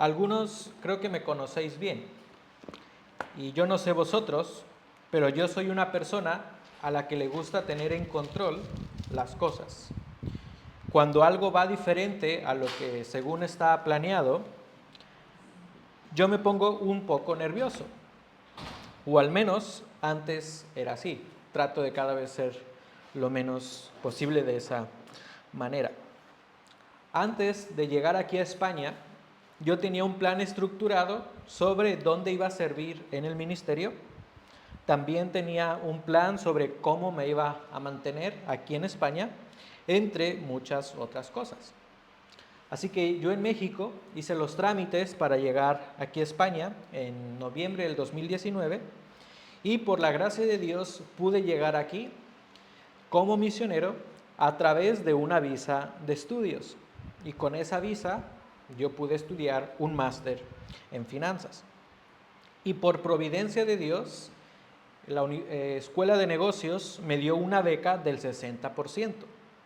Algunos creo que me conocéis bien y yo no sé vosotros, pero yo soy una persona a la que le gusta tener en control las cosas. Cuando algo va diferente a lo que según está planeado, yo me pongo un poco nervioso, o al menos antes era así. Trato de cada vez ser lo menos posible de esa manera. Antes de llegar aquí a España, yo tenía un plan estructurado sobre dónde iba a servir en el ministerio. También tenía un plan sobre cómo me iba a mantener aquí en España, entre muchas otras cosas. Así que yo en México hice los trámites para llegar aquí a España en noviembre del 2019 y por la gracia de Dios pude llegar aquí como misionero a través de una visa de estudios. Y con esa visa yo pude estudiar un máster en finanzas. Y por providencia de Dios, la Escuela de Negocios me dio una beca del 60%.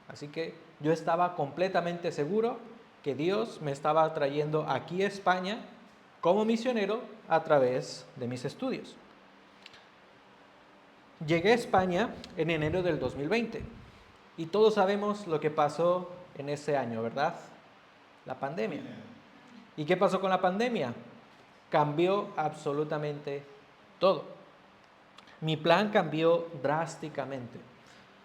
Así que yo estaba completamente seguro que Dios me estaba trayendo aquí a España como misionero a través de mis estudios. Llegué a España en enero del 2020 y todos sabemos lo que pasó en ese año, ¿verdad? La pandemia. ¿Y qué pasó con la pandemia? Cambió absolutamente todo. Mi plan cambió drásticamente.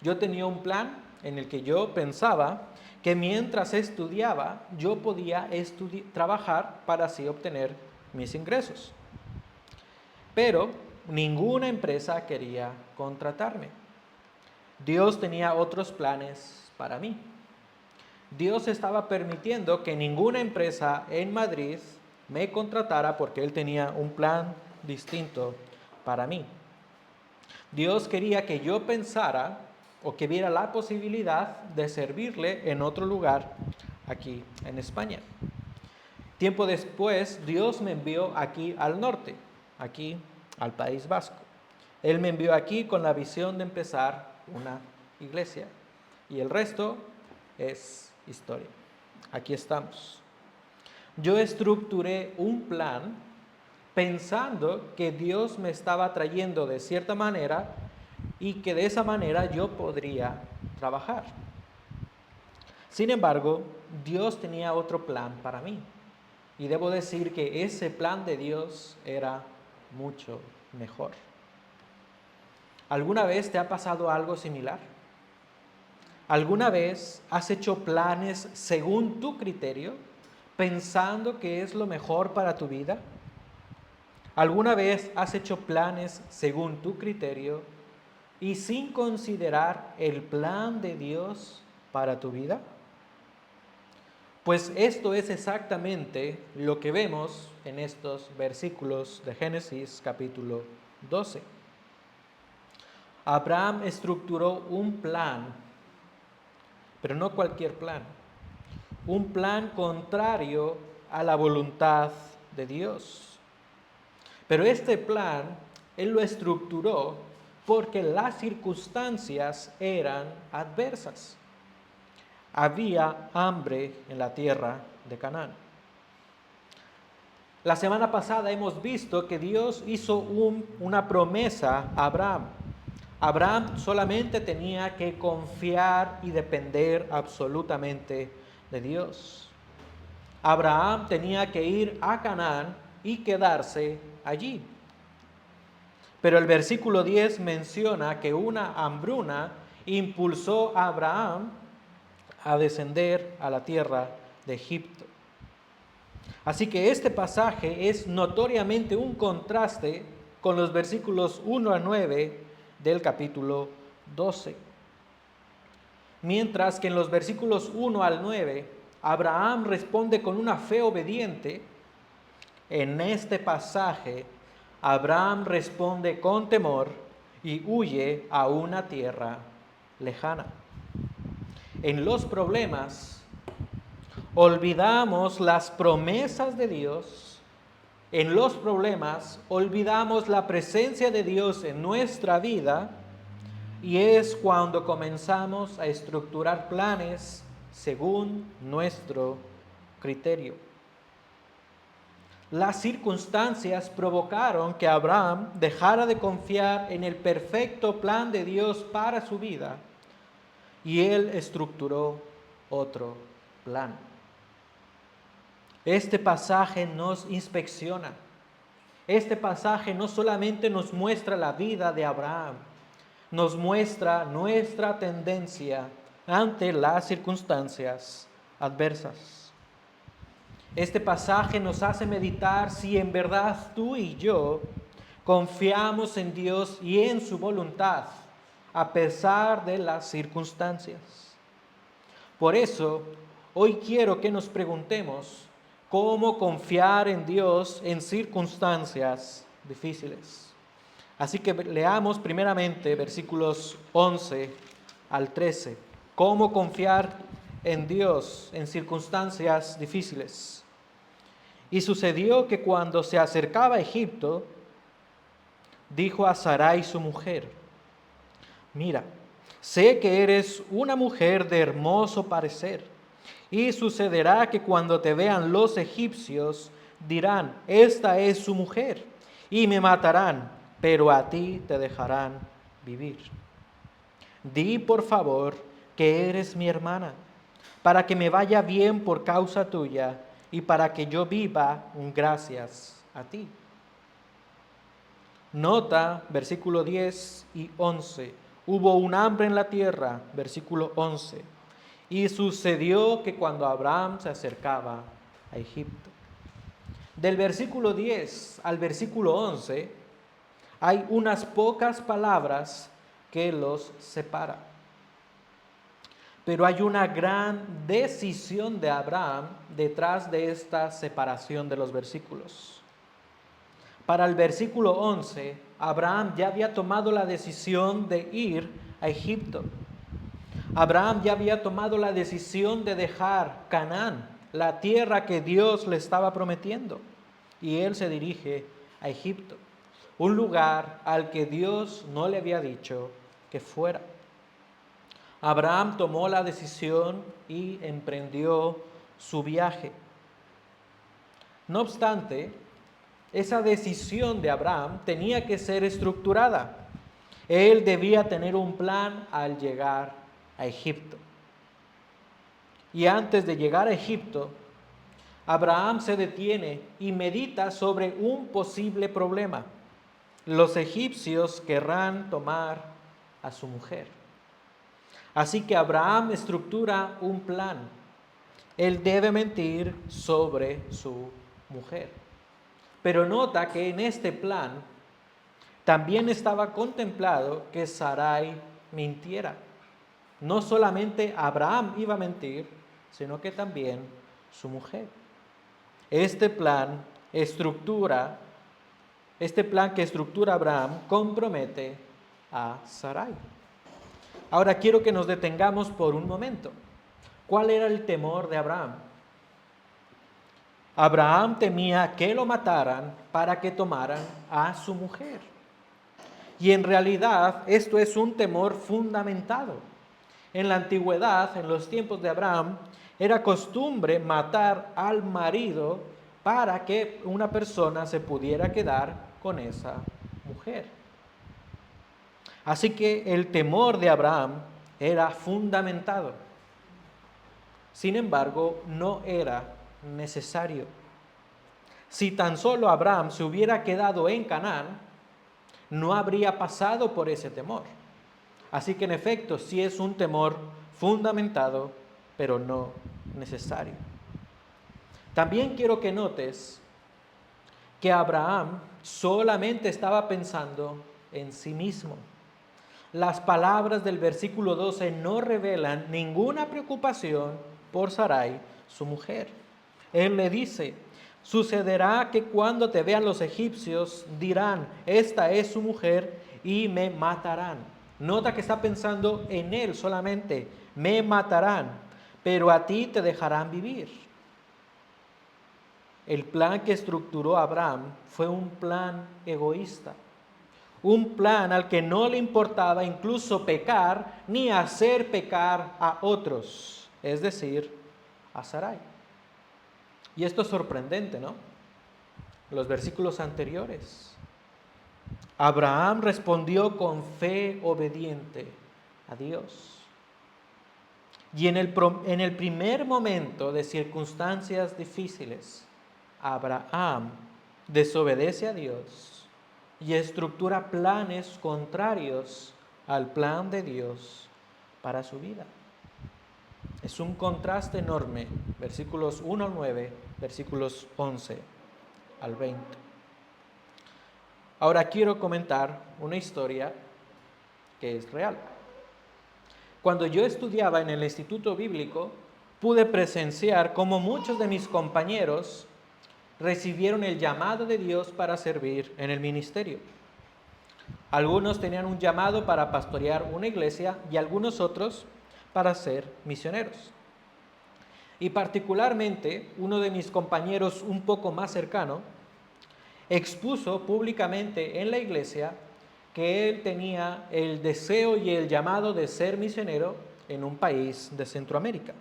Yo tenía un plan en el que yo pensaba que mientras estudiaba yo podía trabajar para así obtener mis ingresos. Pero ninguna empresa quería contratarme. Dios tenía otros planes para mí. Dios estaba permitiendo que ninguna empresa en Madrid me contratara porque Él tenía un plan distinto para mí. Dios quería que yo pensara o que viera la posibilidad de servirle en otro lugar aquí en España. Tiempo después, Dios me envió aquí al norte, aquí al País Vasco. Él me envió aquí con la visión de empezar una iglesia. Y el resto es historia. Aquí estamos. Yo estructuré un plan pensando que Dios me estaba trayendo de cierta manera y que de esa manera yo podría trabajar. Sin embargo, Dios tenía otro plan para mí. Y debo decir que ese plan de Dios era mucho mejor. ¿Alguna vez te ha pasado algo similar? ¿Alguna vez has hecho planes según tu criterio, pensando que es lo mejor para tu vida? ¿Alguna vez has hecho planes según tu criterio y sin considerar el plan de Dios para tu vida? Pues esto es exactamente lo que vemos en estos versículos de Génesis capítulo 12. Abraham estructuró un plan, pero no cualquier plan, un plan contrario a la voluntad de Dios. Pero este plan, él lo estructuró porque las circunstancias eran adversas. Había hambre en la tierra de Canaán. La semana pasada hemos visto que Dios hizo una promesa a Abraham. Abraham solamente tenía que confiar y depender absolutamente de Dios. Abraham tenía que ir a Canaán y quedarse allí. Pero el versículo 10 menciona que una hambruna impulsó a Abraham a descender a la tierra de Egipto. Así que este pasaje es notoriamente un contraste con los versículos 1 a 9 del capítulo 12. Mientras que en los versículos 1 al 9, Abraham responde con una fe obediente, en este pasaje, Abraham responde con temor y huye a una tierra lejana. En los problemas, olvidamos las promesas de Dios. En los problemas, olvidamos la presencia de Dios en nuestra vida y es cuando comenzamos a estructurar planes según nuestro criterio. las circunstancias provocaron que Abraham dejara de confiar en el perfecto plan de Dios para su vida y él estructuró otro plan. Este pasaje nos inspecciona. Este pasaje no solamente nos muestra la vida de Abraham, nos muestra nuestra tendencia ante las circunstancias adversas. Este pasaje nos hace meditar si en verdad tú y yo confiamos en Dios y en su voluntad a pesar de las circunstancias. Por eso, hoy quiero que nos preguntemos cómo confiar en Dios en circunstancias difíciles. Así que leamos primeramente versículos 11 al 13. Cómo confiar en Dios en circunstancias difíciles. Y sucedió que cuando se acercaba a Egipto, dijo a Sarai su mujer: mira, sé que eres una mujer de hermoso parecer, y sucederá que cuando te vean los egipcios, dirán: esta es su mujer, y me matarán, pero a ti te dejarán vivir. Di por favor que eres mi hermana, para que me vaya bien por causa tuya, y para que yo viva gracias a ti. Nota versículo 10 y 11. Hubo un hambre en la tierra, versículo 11. Y sucedió que cuando Abraham se acercaba a Egipto. Del versículo 10 al versículo 11 hay unas pocas palabras que los separan. Pero hay una gran decisión de Abraham detrás de esta separación de los versículos. Para el versículo 11, Abraham ya había tomado la decisión de ir a Egipto. Abraham ya había tomado la decisión de dejar Canaán, la tierra que Dios le estaba prometiendo. Y él se dirige a Egipto, un lugar al que Dios no le había dicho que fuera. Abraham tomó la decisión y emprendió su viaje. No obstante, esa decisión de Abraham tenía que ser estructurada. Él debía tener un plan al llegar a Egipto. Y antes de llegar a Egipto, Abraham se detiene y medita sobre un posible problema. Los egipcios querrán tomar a su mujer. Así que Abraham estructura un plan. Él debe mentir sobre su mujer. Pero nota que en este plan también estaba contemplado que Sarai mintiera. No solamente Abraham iba a mentir, sino que también su mujer. Este plan que estructura Abraham compromete a Sarai. Ahora quiero que nos detengamos por un momento. ¿Cuál era el temor de Abraham? Abraham temía que lo mataran para que tomaran a su mujer. Y en realidad esto es un temor fundamentado. En la antigüedad, en los tiempos de Abraham, era costumbre matar al marido para que una persona se pudiera quedar con esa mujer. Así que el temor de Abraham era fundamentado. Sin embargo, no era necesario. Si tan solo Abraham se hubiera quedado en Canaán, no habría pasado por ese temor. Así que en efecto, sí es un temor fundamentado, pero no necesario. También quiero que notes que Abraham solamente estaba pensando en sí mismo. Las palabras del versículo 12 no revelan ninguna preocupación por Sarai, su mujer. Él le dice: sucederá que cuando te vean los egipcios, dirán: esta es su mujer, y me matarán. Nota que está pensando en él solamente: me matarán, pero a ti te dejarán vivir. El plan que estructuró Abraham fue un plan egoísta. Un plan al que no le importaba incluso pecar ni hacer pecar a otros, es decir, a Sarai. Y esto es sorprendente, ¿no? los versículos anteriores. Abraham respondió con fe obediente a Dios. Y en el primer momento de circunstancias difíciles, Abraham desobedece a Dios y estructura planes contrarios al plan de Dios para su vida. Es un contraste enorme, versículos 1 al 9, versículos 11 al 20. Ahora quiero comentar una historia que es real. Cuando yo estudiaba en el Instituto Bíblico, pude presenciar cómo muchos de mis compañeros recibieron el llamado de Dios para servir en el ministerio. Algunos tenían un llamado para pastorear una iglesia y algunos otros para ser misioneros. Y particularmente, uno de mis compañeros un poco más cercano expuso públicamente en la iglesia que él tenía el deseo y el llamado de ser misionero en un país de Centroamérica.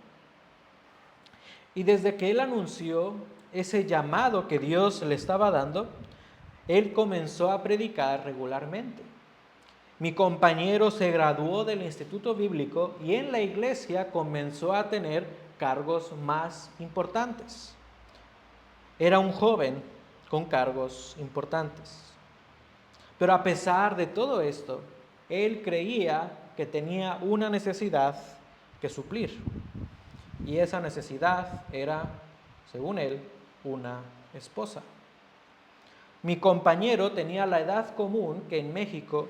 Y desde que él anunció ese llamado que Dios le estaba dando, él comenzó a predicar regularmente. Mi compañero se graduó del Instituto Bíblico y en la iglesia comenzó a tener cargos más importantes. Era un joven con cargos importantes. Pero a pesar de todo esto, él creía que tenía una necesidad que suplir. Y esa necesidad era, según él, una esposa. Mi compañero tenía la edad común en México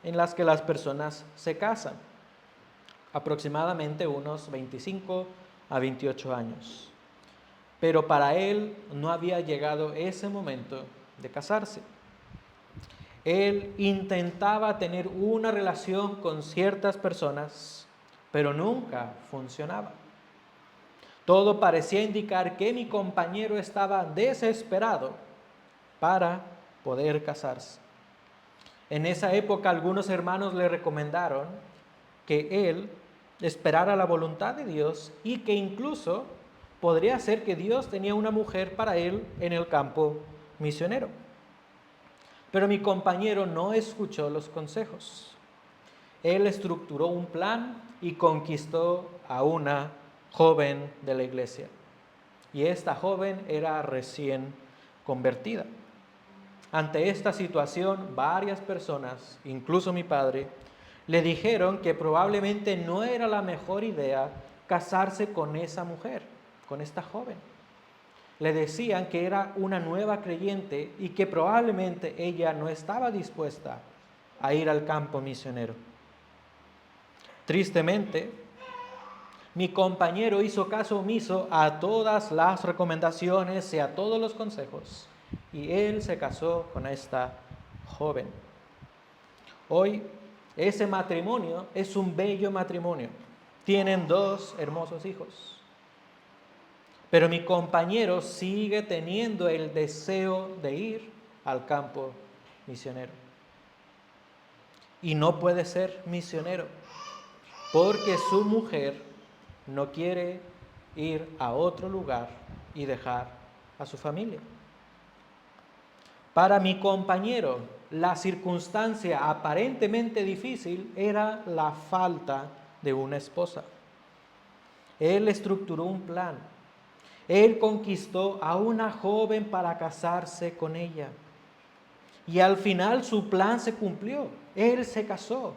en las que las personas se casan, aproximadamente unos 25 a 28 años. Pero para él no había llegado ese momento de casarse. Él intentaba tener una relación con ciertas personas, pero nunca funcionaba. Todo parecía indicar que mi compañero estaba desesperado para poder casarse. En esa época algunos hermanos le recomendaron que él esperara la voluntad de Dios y que incluso podría ser que Dios tenía una mujer para él en el campo misionero. Pero mi compañero no escuchó los consejos. Él estructuró un plan y conquistó a una joven de la iglesia. Y esta joven era recién convertida. Ante esta situación, varias personas, incluso mi padre, le dijeron que probablemente no era la mejor idea casarse con esa mujer, con esta joven. Le decían que era una nueva creyente y que probablemente ella no estaba dispuesta a ir al campo misionero. Tristemente, mi compañero hizo caso omiso a todas las recomendaciones y a todos los consejos, y él se casó con esta joven. Hoy, ese matrimonio es un bello matrimonio. Tienen 2 hermosos hijos. Pero mi compañero sigue teniendo el deseo de ir al campo misionero. Y no puede ser misionero porque su mujer no quiere ir a otro lugar y dejar a su familia. Para mi compañero, la circunstancia aparentemente difícil era la falta de una esposa. Él estructuró un plan. Él conquistó a una joven para casarse con ella. Y al final su plan se cumplió. Él se casó.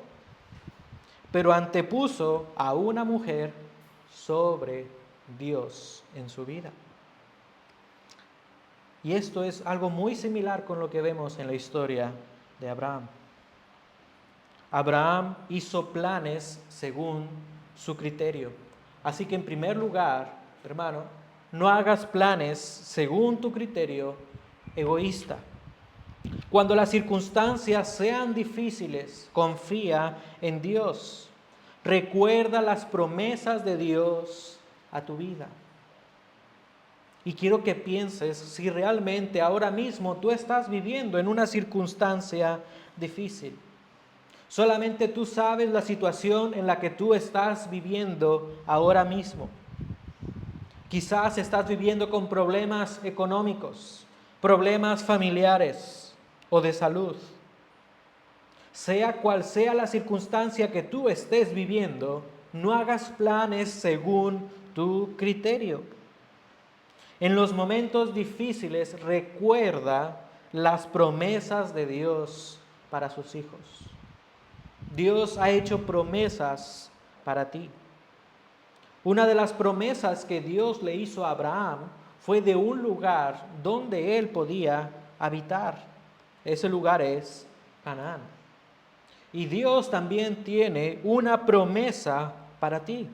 Pero antepuso a una mujer sobre Dios en su vida. Y esto es algo muy similar con lo que vemos en la historia de Abraham. Abraham hizo planes según su criterio. Así que en primer lugar, hermano, no hagas planes según tu criterio egoísta. Cuando las circunstancias sean difíciles, confía en Dios. Recuerda las promesas de Dios a tu vida. Y quiero que pienses si realmente ahora mismo tú estás viviendo en una circunstancia difícil. Solamente tú sabes la situación en la que tú estás viviendo ahora mismo. Quizás estás viviendo con problemas económicos, problemas familiares o de salud. Sea cual sea la circunstancia que tú estés viviendo, no hagas planes según tu criterio. En los momentos difíciles, recuerda las promesas de Dios para sus hijos. Dios ha hecho promesas para ti. Una de las promesas que Dios le hizo a Abraham fue de un lugar donde él podía habitar. Ese lugar es Canaán. Y Dios también tiene una promesa para ti.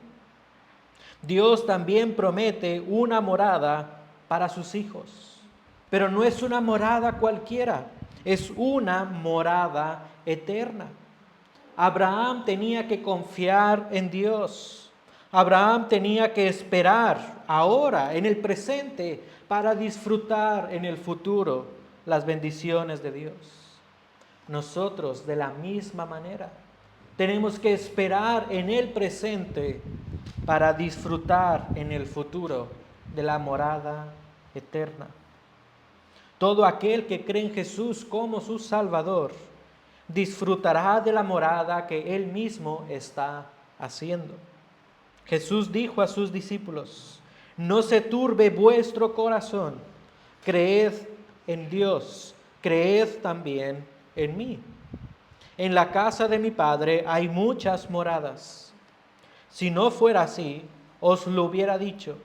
Dios también promete una morada para sus hijos. Pero no es una morada cualquiera, es una morada eterna. Abraham tenía que confiar en Dios. Abraham tenía que esperar ahora, en el presente, para disfrutar en el futuro las bendiciones de Dios. Nosotros, de la misma manera, tenemos que esperar en el presente para disfrutar en el futuro de la morada eterna. Todo aquel que cree en Jesús como su Salvador disfrutará de la morada que Él mismo está haciendo. Jesús dijo a sus discípulos: no se turbe vuestro corazón, creed en Dios, creed también en mí. En la casa de mi Padre hay muchas moradas. Si no fuera así, os lo hubiera dicho,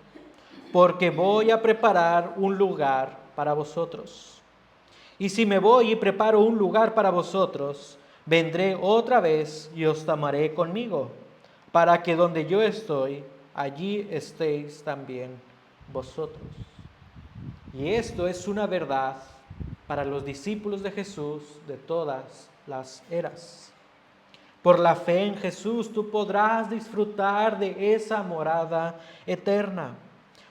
porque voy a preparar un lugar para vosotros. Y si me voy y preparo un lugar para vosotros, vendré otra vez y os tomaré conmigo, para que donde yo estoy, allí estéis también vosotros. Y esto es una verdad para los discípulos de Jesús de todas las eras. Por la fe en Jesús tú podrás disfrutar de esa morada eterna.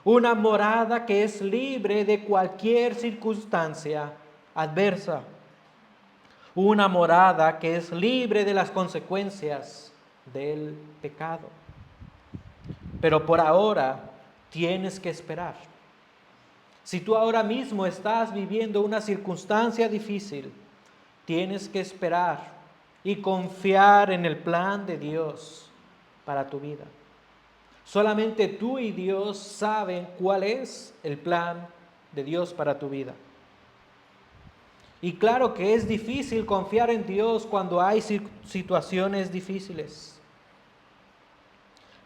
Una morada que es libre de cualquier circunstancia adversa. Una morada que es libre de las consecuencias del pecado. Pero por ahora tienes que esperar. Si tú ahora mismo estás viviendo una circunstancia difícil, tienes que esperar y confiar en el plan de Dios para tu vida. Solamente tú y Dios saben cuál es el plan de Dios para tu vida. Y claro que es difícil confiar en Dios cuando hay situaciones difíciles.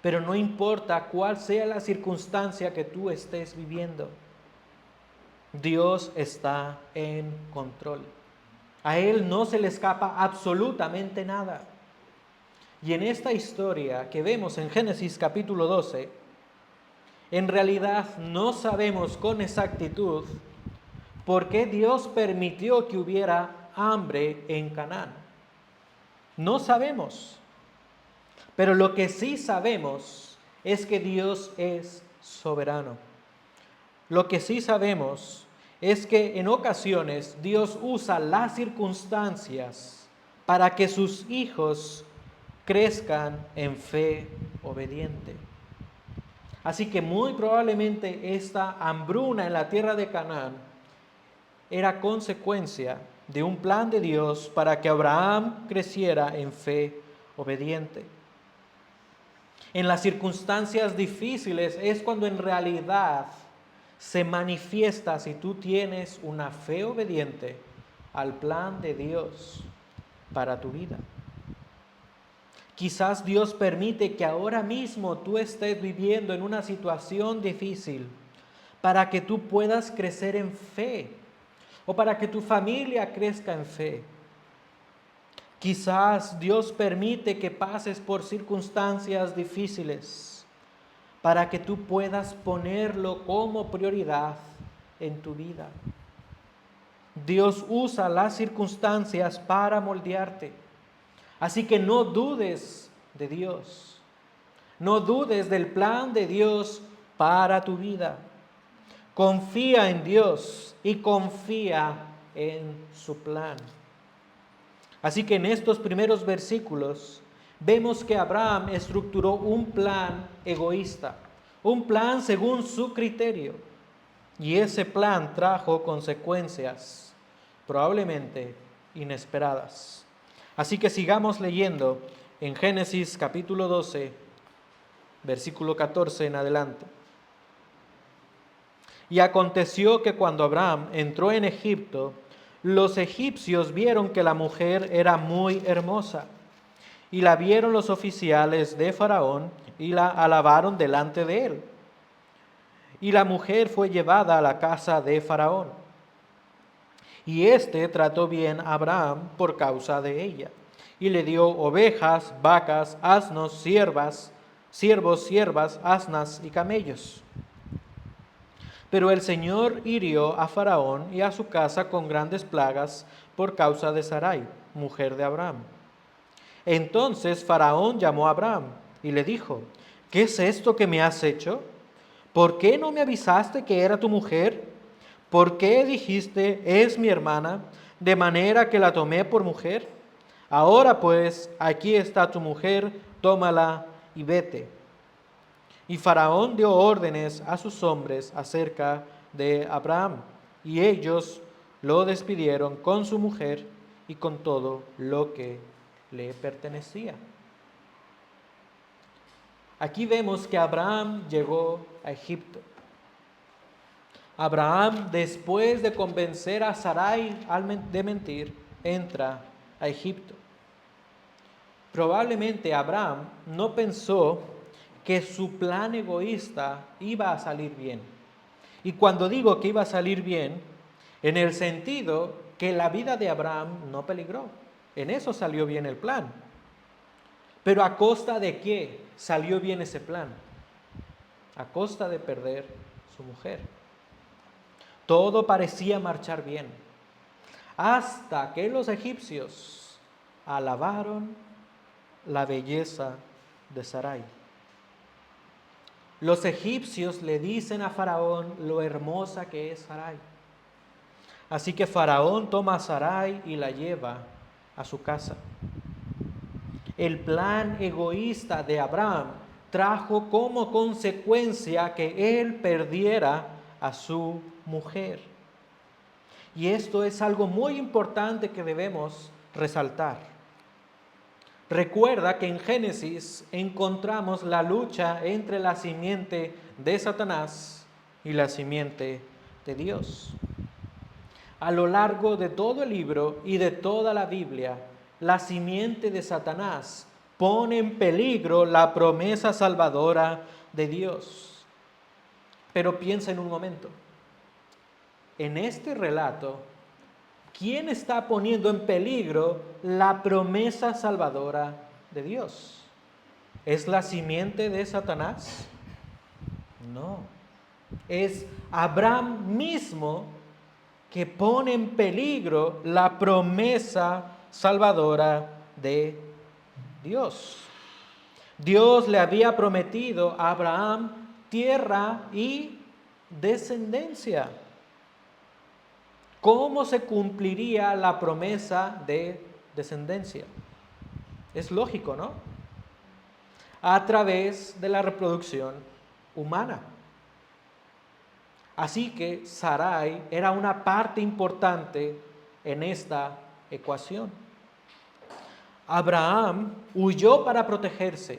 Pero no importa cuál sea la circunstancia que tú estés viviendo, Dios está en control. A Él no se le escapa absolutamente nada. Y en esta historia que vemos en Génesis capítulo 12, en realidad no sabemos con exactitud por qué Dios permitió que hubiera hambre en Canaán. No sabemos. Pero lo que sí sabemos es que Dios es soberano. Lo que sí sabemos es que en ocasiones Dios usa las circunstancias para que sus hijos crezcan en fe obediente. Así que muy probablemente esta hambruna en la tierra de Canaán era consecuencia de un plan de Dios para que Abraham creciera en fe obediente. En las circunstancias difíciles es cuando en realidad se manifiesta si tú tienes una fe obediente al plan de Dios para tu vida. Quizás Dios permite que ahora mismo tú estés viviendo en una situación difícil para que tú puedas crecer en fe o para que tu familia crezca en fe. Quizás Dios permite que pases por circunstancias difíciles para que tú puedas ponerlo como prioridad en tu vida. Dios usa las circunstancias para moldearte. Así que no dudes de Dios. No dudes del plan de Dios para tu vida. Confía en Dios y confía en su plan. Así que en estos primeros versículos vemos que Abraham estructuró un plan egoísta, un plan según su criterio. Y ese plan trajo consecuencias probablemente inesperadas. Así que sigamos leyendo en Génesis capítulo 12, versículo 14 en adelante. Y aconteció que cuando Abraham entró en Egipto, los egipcios vieron que la mujer era muy hermosa, y la vieron los oficiales de Faraón y la alabaron delante de él. Y la mujer fue llevada a la casa de Faraón. Y éste trató bien a Abraham por causa de ella, y le dio ovejas, vacas, asnos, siervos, siervas, asnas y camellos. Pero el Señor hirió a Faraón y a su casa con grandes plagas por causa de Sarai, mujer de Abraham. Entonces Faraón llamó a Abraham y le dijo: ¿qué es esto que me has hecho? ¿Por qué no me avisaste que era tu mujer? ¿Por qué dijiste, es mi hermana, de manera que la tomé por mujer? Ahora pues, aquí está tu mujer, tómala y vete. Y Faraón dio órdenes a sus hombres acerca de Abraham, y ellos lo despidieron con su mujer y con todo lo que le pertenecía. Aquí vemos que Abraham llegó a Egipto. Abraham, después de convencer a Sarai de mentir, entra a Egipto. Probablemente Abraham no pensó que su plan egoísta iba a salir bien. Y cuando digo que iba a salir bien, en el sentido que la vida de Abraham no peligró. En eso salió bien el plan. Pero ¿a costa de qué salió bien ese plan? A costa de perder su mujer. Todo parecía marchar bien, hasta que los egipcios alabaron la belleza de Sarai. Los egipcios le dicen a Faraón lo hermosa que es Sarai. Así que Faraón toma a Sarai y la lleva a su casa. El plan egoísta de Abraham trajo como consecuencia que él perdiera a su mujer. Y esto es algo muy importante que debemos resaltar. Recuerda que en Génesis encontramos la lucha entre la simiente de Satanás y la simiente de Dios. A lo largo de todo el libro y de toda la Biblia, la simiente de Satanás pone en peligro la promesa salvadora de Dios. Pero piensa en un momento. En este relato, ¿quién está poniendo en peligro la promesa salvadora de Dios? ¿Es la simiente de Satanás? No. Es Abraham mismo que pone en peligro la promesa salvadora de Dios. Dios le había prometido a Abraham tierra y descendencia. ¿Cómo se cumpliría la promesa de descendencia? Es lógico, ¿no? A través de la reproducción humana. Así que Sarai era una parte importante en esta ecuación. Abraham huyó para protegerse,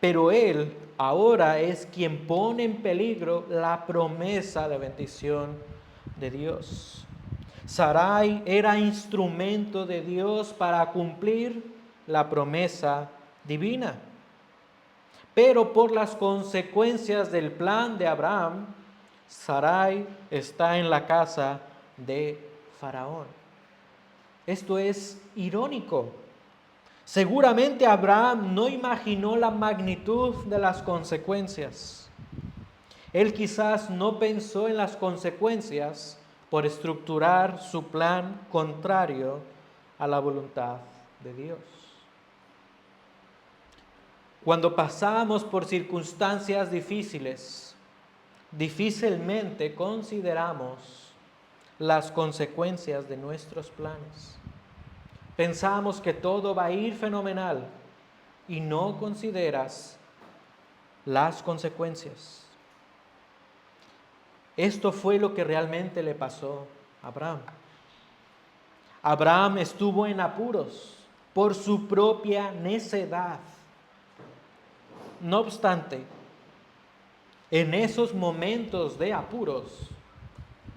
pero él ahora es quien pone en peligro la promesa de bendición de Dios. Sarai era instrumento de Dios para cumplir la promesa divina. Pero por las consecuencias del plan de Abraham, Sarai está en la casa de Faraón. Esto es irónico. Seguramente Abraham no imaginó la magnitud de las consecuencias. Él quizás no pensó en las consecuencias por estructurar su plan contrario a la voluntad de Dios. Cuando pasamos por circunstancias difíciles, difícilmente consideramos las consecuencias de nuestros planes. Pensamos que todo va a ir fenomenal y no consideras las consecuencias. Esto fue lo que realmente le pasó a Abraham. Abraham estuvo en apuros por su propia necedad. No obstante, en esos momentos de apuros,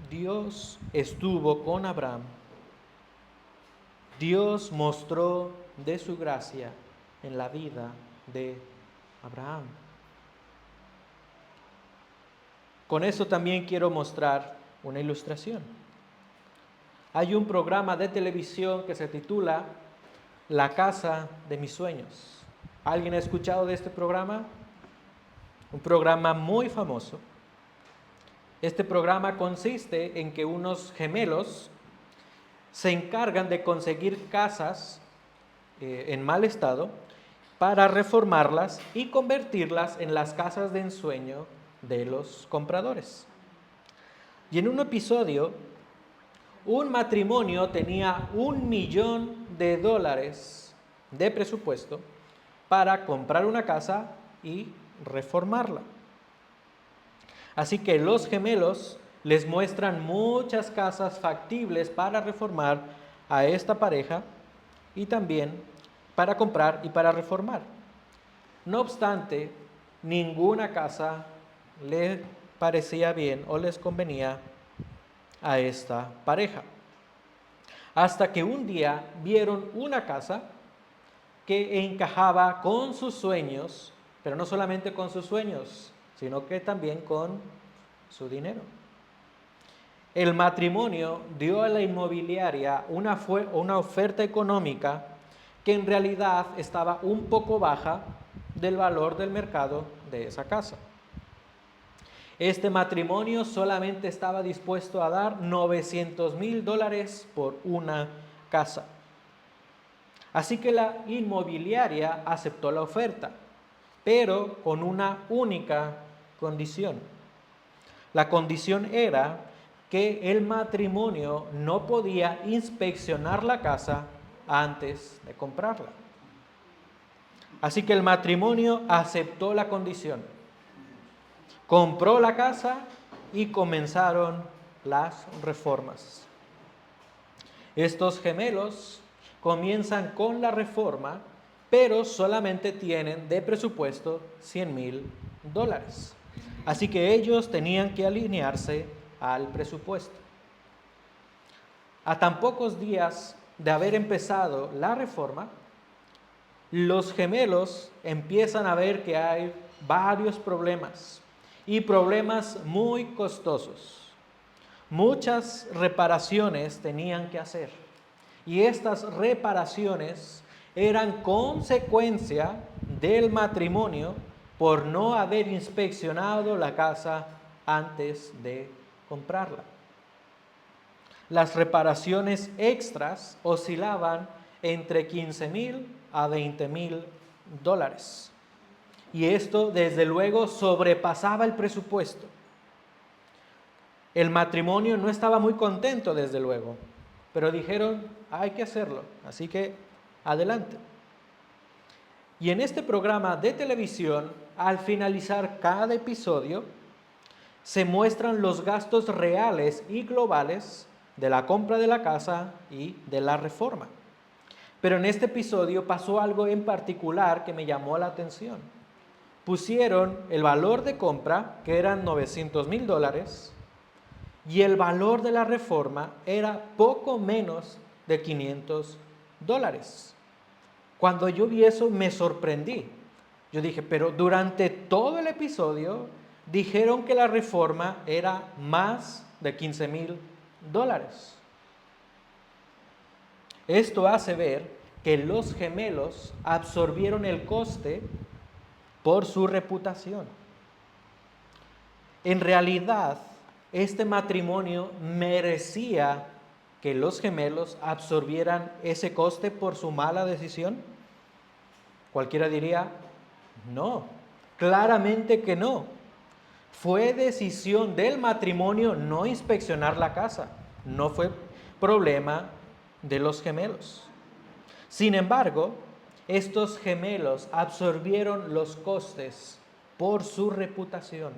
Dios estuvo con Abraham. Dios mostró de su gracia en la vida de Abraham. Con eso también quiero mostrar una ilustración. Hay un programa de televisión que se titula La casa de mis sueños. ¿Alguien ha escuchado de este programa? Un programa muy famoso. Este programa consiste en que unos gemelos se encargan de conseguir casas en mal estado para reformarlas y convertirlas en las casas de ensueño de los compradores. Y en un episodio, un matrimonio tenía $1,000,000 de presupuesto para comprar una casa y reformarla. Así que los gemelos les muestran muchas casas factibles para reformar a esta pareja y también para comprar y para reformar. No obstante, ninguna casa le parecía bien o les convenía a esta pareja. Hasta que un día vieron una casa que encajaba con sus sueños, pero no solamente con sus sueños, sino que también con su dinero. El matrimonio dio a la inmobiliaria una oferta económica que en realidad estaba un poco baja del valor del mercado de esa casa. Este matrimonio solamente estaba dispuesto a dar $900,000 por una casa. Así que la inmobiliaria aceptó la oferta, pero con una única condición. La condición era que el matrimonio no podía inspeccionar la casa antes de comprarla. Así que el matrimonio aceptó la condición. Compró la casa y comenzaron las reformas. Estos gemelos comienzan con la reforma, pero solamente tienen de presupuesto $100,000. Así que ellos tenían que alinearse al presupuesto. A tan pocos días de haber empezado la reforma, los gemelos empiezan a ver que hay varios problemas y problemas muy costosos. Muchas reparaciones tenían que hacer y estas reparaciones eran consecuencia del matrimonio por no haber inspeccionado la casa antes de comprarla. Las reparaciones extras oscilaban entre $15,000 a $20,000. Y esto, desde luego, sobrepasaba el presupuesto. El matrimonio no estaba muy contento, desde luego, pero dijeron, hay que hacerlo, así que adelante. Y en este programa de televisión, al finalizar cada episodio, se muestran los gastos reales y globales de la compra de la casa y de la reforma. Pero en este episodio pasó algo en particular que me llamó la atención. Pusieron el valor de compra, que eran $900,000, y el valor de la reforma era poco menos de $500. Cuando yo vi eso me sorprendí. Yo dije, pero durante todo el episodio dijeron que la reforma era más de $15,000. Esto hace ver que los gemelos absorbieron el coste por su reputación. En realidad, este matrimonio merecía que los gemelos absorbieran ese coste por su mala decisión. Cualquiera diría, no, claramente que no. Fue decisión del matrimonio no inspeccionar la casa, no fue problema de los gemelos. Sin embargo, estos gemelos absorbieron los costes por su reputación,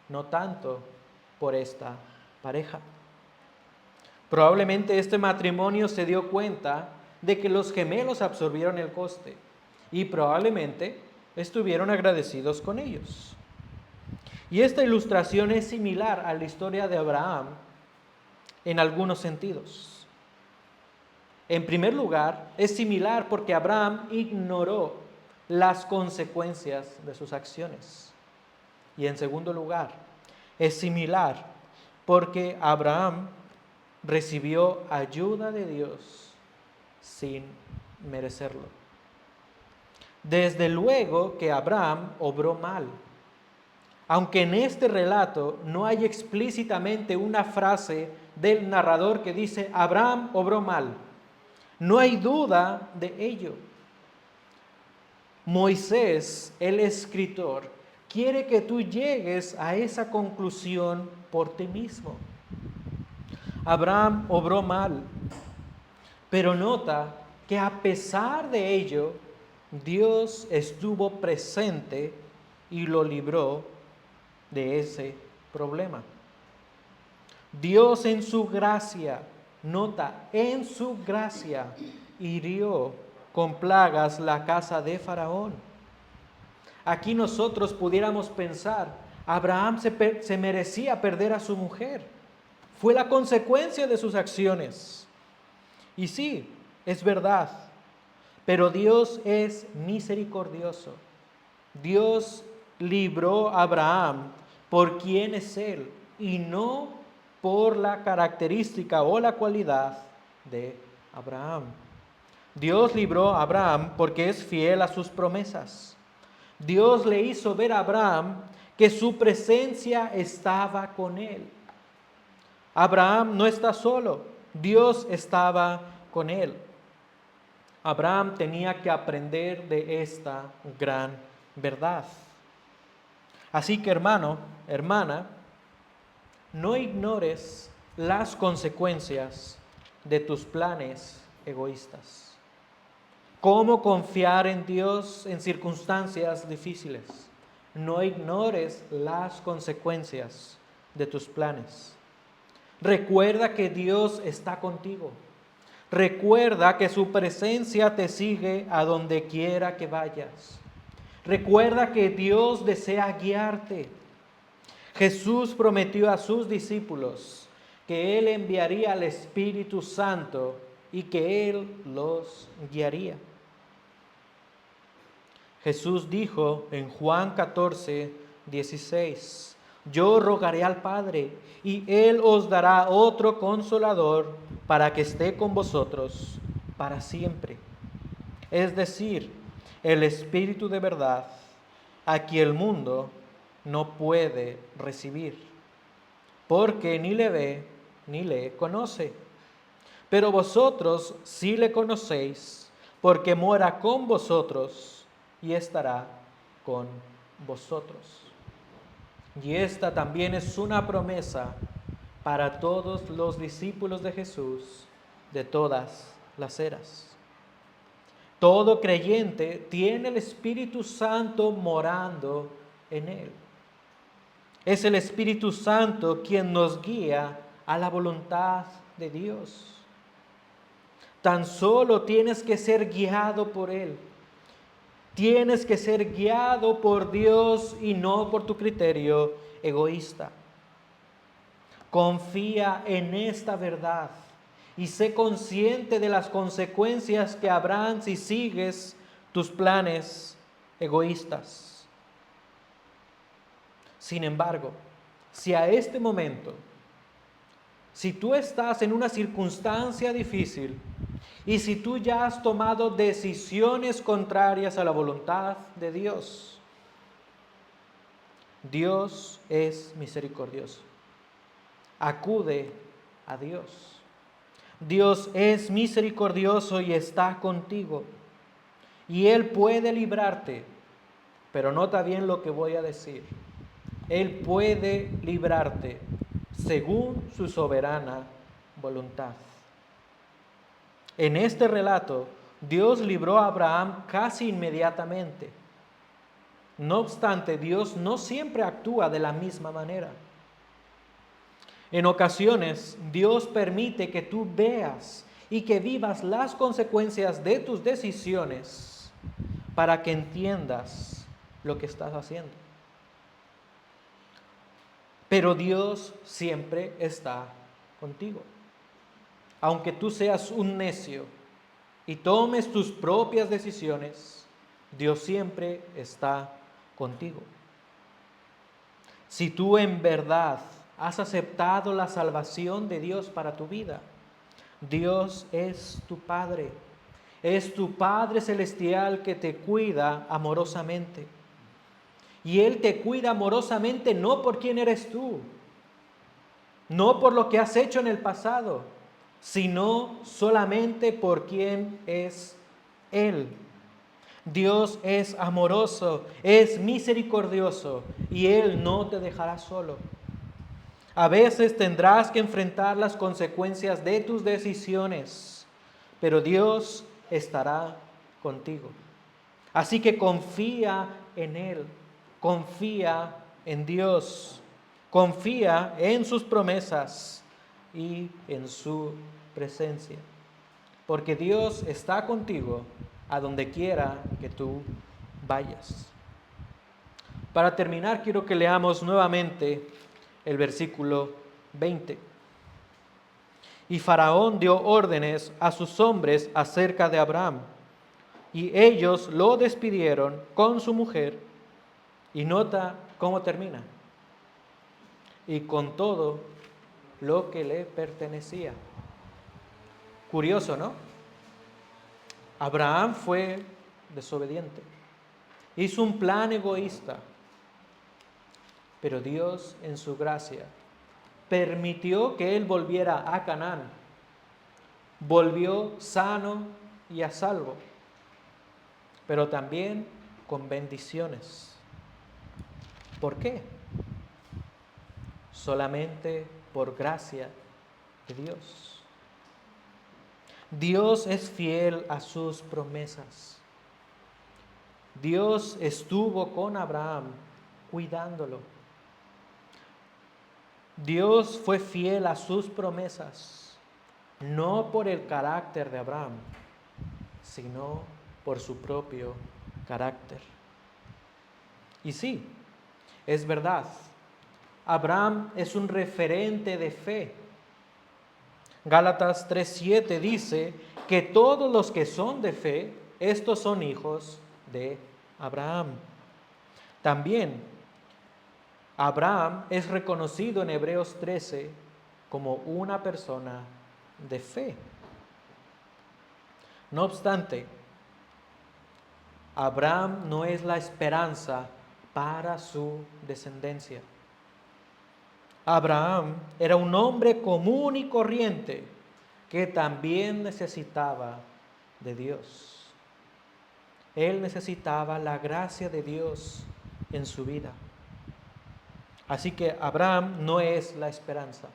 no tanto por esta pareja. Probablemente este matrimonio se dio cuenta de que los gemelos absorbieron el coste y probablemente estuvieron agradecidos con ellos. Y esta ilustración es similar a la historia de Abraham en algunos sentidos. En primer lugar, es similar porque Abraham ignoró las consecuencias de sus acciones. Y en segundo lugar, es similar porque Abraham recibió ayuda de Dios sin merecerlo. Desde luego que Abraham obró mal. Aunque en este relato no hay explícitamente una frase del narrador que dice Abraham obró mal, no hay duda de ello. Moisés, el escritor, quiere que tú llegues a esa conclusión por ti mismo. Abraham obró mal, pero nota que a pesar de ello, Dios estuvo presente y lo libró de ese problema. Dios en su gracia, nota, en su gracia, hirió con plagas la casa de Faraón. Aquí nosotros pudiéramos pensar, Abraham se merecía perder a su mujer. Fue la consecuencia de sus acciones. Y sí, es verdad, pero Dios es misericordioso. Dios libró a Abraham por quien es él y no por la característica o la cualidad de Abraham. Dios libró a Abraham porque es fiel a sus promesas. Dios le hizo ver a Abraham que su presencia estaba con él. Abraham no está solo, Dios estaba con él. Abraham tenía que aprender de esta gran verdad. Así que hermano, hermana, no ignores las consecuencias de tus planes egoístas. ¿Cómo confiar en Dios en circunstancias difíciles? No ignores las consecuencias de tus planes. Recuerda que Dios está contigo. Recuerda que su presencia te sigue a donde quiera que vayas. Recuerda que Dios desea guiarte. Jesús prometió a sus discípulos que Él enviaría al Espíritu Santo y que Él los guiaría. Jesús dijo en Juan 14, 16, yo rogaré al Padre y Él os dará otro consolador para que esté con vosotros para siempre. Es decir, el Espíritu de verdad, a quien el mundo no puede recibir, porque ni le ve ni le conoce. Pero vosotros sí le conocéis, porque mora con vosotros y estará con vosotros. Y esta también es una promesa para todos los discípulos de Jesús de todas las eras. Todo creyente tiene el Espíritu Santo morando en él. Es el Espíritu Santo quien nos guía a la voluntad de Dios. Tan solo tienes que ser guiado por Él. Tienes que ser guiado por Dios y no por tu criterio egoísta. Confía en esta verdad y sé consciente de las consecuencias que habrán si sigues tus planes egoístas. Sin embargo, si a este momento, si tú estás en una circunstancia difícil y si tú ya has tomado decisiones contrarias a la voluntad de Dios, Dios es misericordioso. Acude a Dios. Dios es misericordioso y está contigo. Y Él puede librarte. Pero nota bien lo que voy a decir. Él puede librarte según su soberana voluntad. En este relato, Dios libró a Abraham casi inmediatamente. No obstante, Dios no siempre actúa de la misma manera. En ocasiones, Dios permite que tú veas y que vivas las consecuencias de tus decisiones para que entiendas lo que estás haciendo. Pero Dios siempre está contigo. Aunque tú seas un necio y tomes tus propias decisiones, Dios siempre está contigo. Si tú en verdad has aceptado la salvación de Dios para tu vida, Dios es tu Padre. Es tu Padre celestial que te cuida amorosamente. Y Él te cuida amorosamente no por quién eres tú, no por lo que has hecho en el pasado, sino solamente por quién es Él. Dios es amoroso, es misericordioso y Él no te dejará solo. A veces tendrás que enfrentar las consecuencias de tus decisiones, pero Dios estará contigo. Así que confía en Él, confía en Dios, confía en sus promesas y en su presencia. Porque Dios está contigo a donde quiera que tú vayas. Para terminar, quiero que leamos nuevamente el versículo 20. Y Faraón dio órdenes a sus hombres acerca de Abraham, y ellos lo despidieron con su mujer, y nota cómo termina, y con todo lo que le pertenecía. Curioso, ¿no? Abraham fue desobediente, hizo un plan egoísta, pero Dios en su gracia permitió que él volviera a Canaán, volvió sano y a salvo, pero también con bendiciones. ¿Por qué? Solamente por gracia de Dios. Dios es fiel a sus promesas. Dios estuvo con Abraham cuidándolo. Dios fue fiel a sus promesas, no por el carácter de Abraham, sino por su propio carácter. Y sí, es verdad, Abraham es un referente de fe. Gálatas 3:7 dice que todos los que son de fe, estos son hijos de Abraham. También Abraham es reconocido en Hebreos 13 como una persona de fe. No obstante, Abraham no es la esperanza para su descendencia. Abraham era un hombre común y corriente que también necesitaba de Dios. Él necesitaba la gracia de Dios en su vida. Así que Abraham no es la esperanza.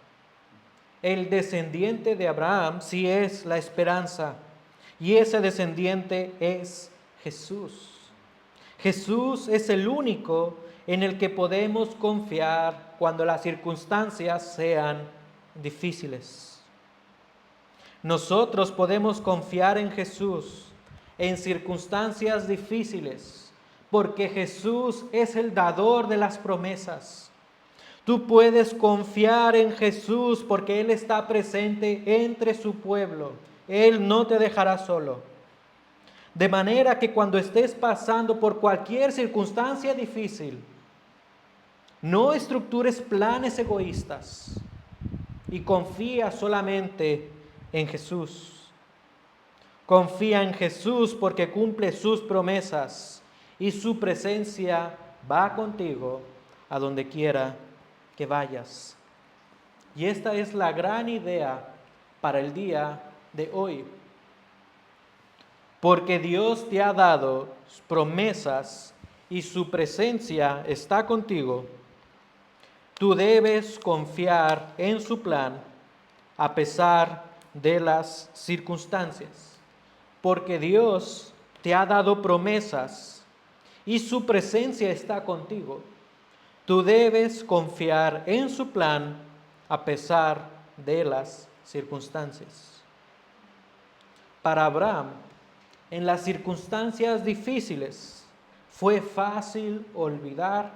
El descendiente de Abraham sí es la esperanza. Y ese descendiente es Jesús. Jesús es el único en el que podemos confiar cuando las circunstancias sean difíciles. Nosotros podemos confiar en Jesús en circunstancias difíciles, porque Jesús es el dador de las promesas. Tú puedes confiar en Jesús porque Él está presente entre su pueblo. Él no te dejará solo. De manera que cuando estés pasando por cualquier circunstancia difícil, no estructures planes egoístas y confía solamente en Jesús. Confía en Jesús porque cumple sus promesas y su presencia va contigo a donde quiera que vayas. Y esta es la gran idea para el día de hoy. Porque Dios te ha dado promesas y su presencia está contigo, tú debes confiar en su plan a pesar de las circunstancias. Porque Dios te ha dado promesas y su presencia está contigo, tú debes confiar en su plan a pesar de las circunstancias. Para Abraham, en las circunstancias difíciles, fue fácil olvidar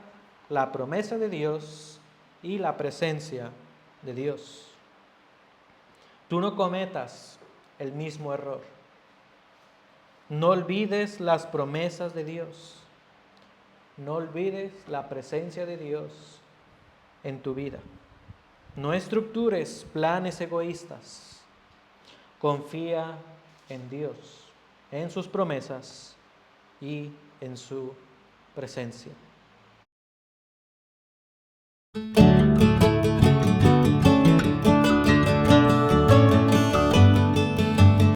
la promesa de Dios y la presencia de Dios. Tú no cometas el mismo error. No olvides las promesas de Dios. No olvides la presencia de Dios en tu vida. No estructures planes egoístas. Confía en Dios, en sus promesas y en su presencia.